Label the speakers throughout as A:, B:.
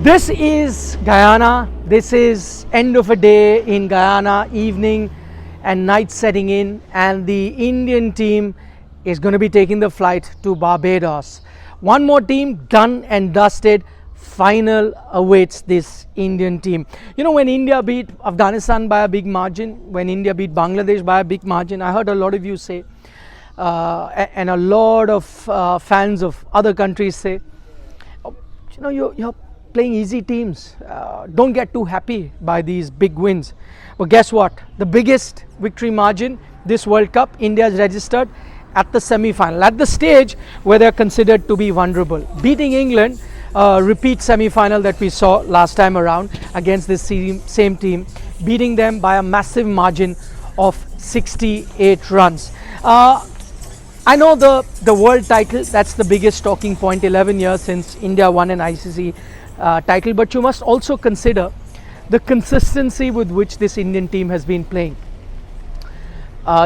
A: This is Guyana. This is end of a day in Guyana, evening and night setting in, and the Indian team is going to be taking the flight to Barbados. One more team done and dusted. Final awaits this Indian team. You know, when India beat Afghanistan by a big margin, when India beat Bangladesh by a big margin, I heard a lot of you say, and a lot of fans of other countries say, oh, you know, you're playing easy teams. Don't get too happy by these big wins. But guess what? The biggest victory margin this World Cup, India has registered at the semi-final, at the stage where they're considered to be vulnerable. Beating England, repeat semi-final that we saw last time around against this same team, beating them by a massive margin of 68 runs. I know the world title, that's the biggest talking point, 11 years since India won an ICC title, but you must also consider the consistency with which this Indian team has been playing.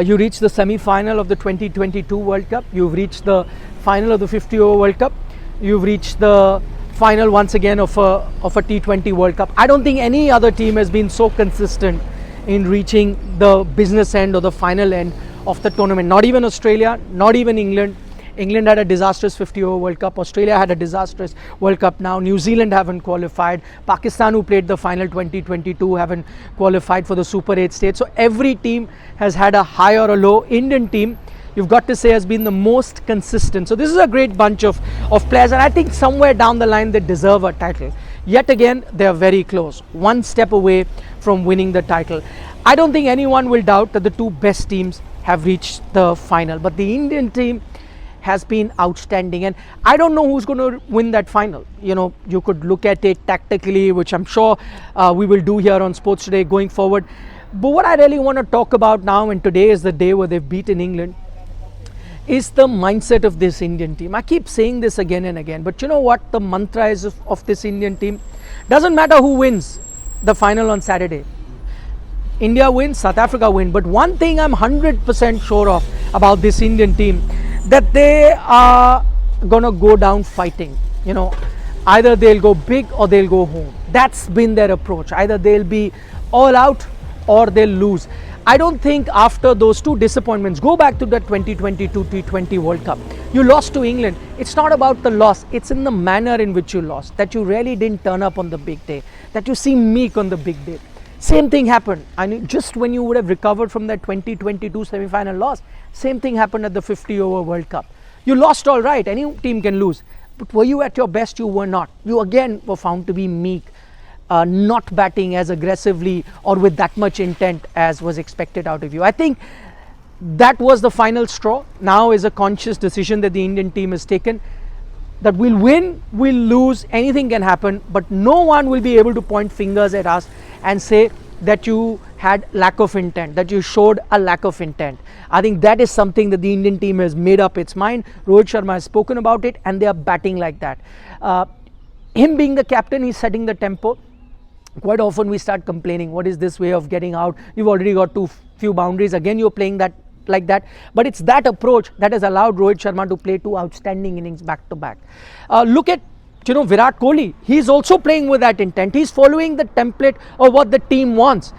A: You reached the semi-final of the 2022 World Cup, you've reached the final of the 50 over World Cup, you've reached the final once again of a T20 World Cup. I don't think any other team has been so consistent in reaching the business end or the final end of the tournament. Not even Australia, not even England. England had a disastrous 50 over World Cup. Australia had a disastrous World Cup now. New Zealand haven't qualified. Pakistan, who played the final 2022, haven't qualified for the Super 8 stage. So every team has had a high or a low. Indian team, you've got to say, has been the most consistent. So this is a great bunch of players, and I think somewhere down the line they deserve a title. Yet again, they are very close, one step away from winning the title. I don't think anyone will doubt that the two best teams have reached the final, but the Indian team has been outstanding, and I don't know who's going to win that final. You know, you could look at it tactically, which I'm sure we will do here on Sports Today going forward. But what I really want to talk about now, and today is the day where they've beaten England, is the mindset of this Indian team. I keep saying this again and again, but you know what the mantra is of this Indian team? Doesn't matter who wins the final on Saturday. India wins, South Africa win. But one thing I'm 100% sure of about this Indian team, that they are gonna go down fighting. You know, either they'll go big or they'll go home. That's been their approach. Either they'll be all out or they'll lose. I don't think after those two disappointments, go back to the 2022 T20 World Cup. You lost to England. It's not about the loss. It's in the manner in which you lost. That you really didn't turn up on the big day. That you seem meek on the big day. Same thing happened. I mean, just when you would have recovered from that 2022 semi-final loss, same thing happened at the 50 over World Cup. You lost all right. Any team can lose. But were you at your best? You were not. You again were found to be meek. Not batting as aggressively or with that much intent as was expected out of you. I think that was the final straw. Now is a conscious decision that the Indian team has taken, that we'll win, we'll lose, anything can happen, but no one will be able to point fingers at us and say that you had lack of intent, that you showed a lack of intent. I think that is something that the Indian team has made up its mind. Rohit Sharma has spoken about it, and they are batting like that. Him being the captain, he's setting the tempo. Quite often we start complaining, what is this way of getting out? You've already got few boundaries. Again, you're playing that like that. But it's that approach that has allowed Rohit Sharma to play two outstanding innings back to back. Look at, you know, Virat Kohli. He's also playing with that intent. He's following the template of what the team wants.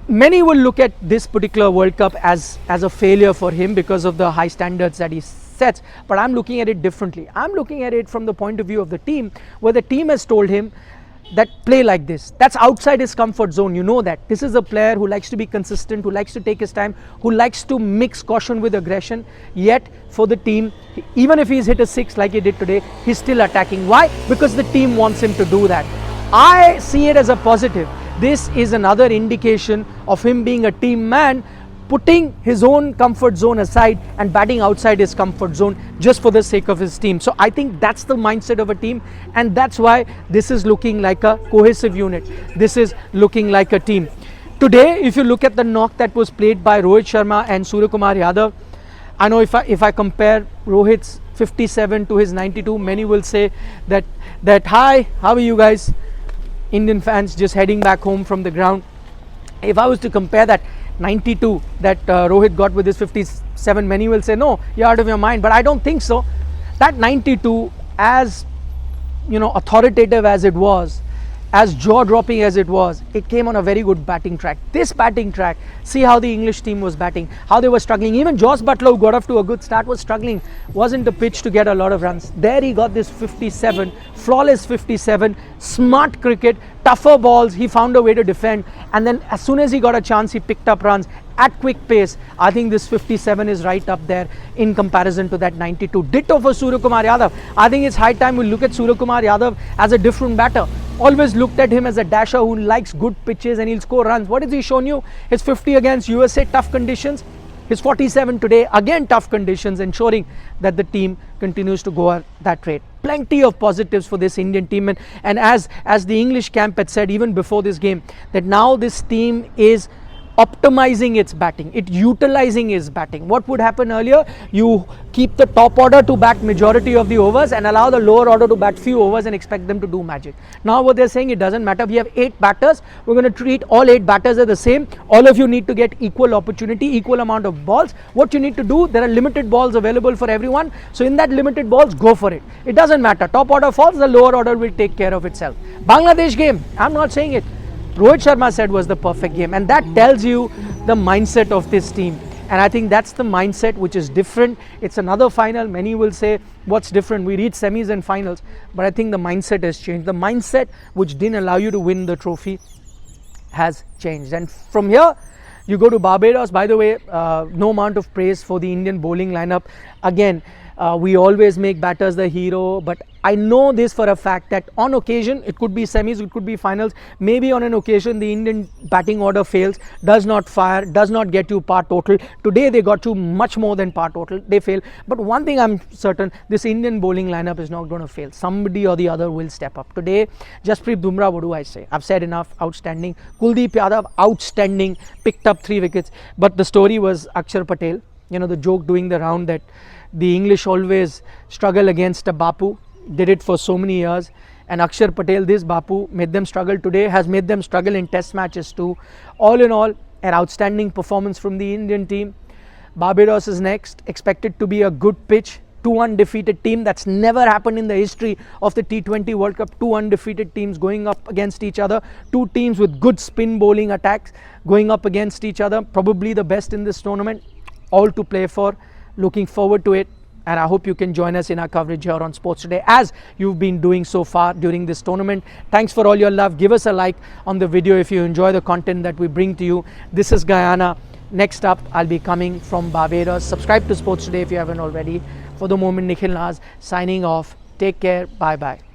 A: Many will look at this particular World Cup as a failure for him because of the high standards that he sets. But I'm looking at it differently. I'm looking at it from the point of view of the team, where the team has told him that play like this. That's outside his comfort zone. You know that. This is a player who likes to be consistent, who likes to take his time, who likes to mix caution with aggression. Yet for the team, even if he's hit a six like he did today, he's still attacking. Why? Because the team wants him to do that. I see it as a positive. This is another indication of him being a team man, putting his own comfort zone aside and batting outside his comfort zone just for the sake of his team. So I think that's the mindset of a team, and that's why this is looking like a cohesive unit. This is looking like a team. Today, if you look at the knock that was played by Rohit Sharma and Suryakumar Yadav, I know if I compare Rohit's 57 to his 92, many will say that hi, how are you guys? Indian fans just heading back home from the ground. If I was to compare that 92 that Rohit got with his 57, many will say, no, you're out of your mind. But I don't think so. That 92, as authoritative as it was, as jaw-dropping as it was, it came on a very good batting track. This batting track, see how the English team was batting, how they were struggling. Even Joss Butler, who got off to a good start, was struggling. Wasn't a pitch to get a lot of runs. There he got this 57, flawless 57, smart cricket, tougher balls. He found a way to defend, and then as soon as he got a chance, he picked up runs at quick pace. I think this 57 is right up there in comparison to that 92. Ditto for Suryakumar Yadav. I think it's high time we look at Suryakumar Yadav as a different batter. Always looked at him as a dasher who likes good pitches and he'll score runs. What has he shown you? His 50 against USA, tough conditions. His 47 today, again tough conditions, ensuring that the team continues to go at that rate. Plenty of positives for this Indian team, and as the English camp had said even before this game, that now this team is optimizing its batting, utilizing its batting. What would happen earlier? You keep the top order to bat majority of the overs and allow the lower order to bat few overs and expect them to do magic. Now what they're saying, it doesn't matter. We have 8 batters. We're going to treat all 8 batters as the same. All of you need to get equal opportunity, equal amount of balls. What you need to do, there are limited balls available for everyone. So in that limited balls, go for it. It doesn't matter. Top order falls, the lower order will take care of itself. Bangladesh game, I'm not saying it. Rohit Sharma said was the perfect game, and that tells you the mindset of this team. And I think that's the mindset which is different. It's another final. Many will say, what's different? We reach semis and finals, but I think the mindset has changed. The mindset which didn't allow you to win the trophy has changed. And from here, you go to Barbados. By the way, no amount of praise for the Indian bowling lineup. Again, we always make batters the hero, but I know this for a fact that on occasion, it could be semis, it could be finals, maybe on an occasion the Indian batting order fails, does not fire, does not get you par total. Today they got you much more than par total, they fail. But one thing I'm certain, this Indian bowling lineup is not going to fail. Somebody or the other will step up. Today, Jasprit Bumrah, what do I say? I've said enough, outstanding. Kuldeep Yadav, outstanding, picked up 3 wickets. But the story was Akshar Patel, the joke doing the round that the English always struggle against a Bapu, did it for so many years, and Akshar Patel, this Bapu, made them struggle today, has made them struggle in test matches too. All in all, an outstanding performance from the Indian team. Barbados is next, expected to be a good pitch. 2 undefeated team, that's never happened in the history of the T20 World Cup. 2 undefeated teams going up against each other. 2 teams with good spin bowling attacks going up against each other. Probably the best in this tournament. All to play for. Looking forward to it, and I hope you can join us in our coverage here on Sports Today as you've been doing so far during this tournament. Thanks for all your love. Give us a like on the video if you enjoy the content that we bring to you. This is Guyana. Next up, I'll be coming from Barbados. Subscribe to Sports Today if you haven't already. For the moment, Nikhil Naz signing off. Take care. Bye-bye.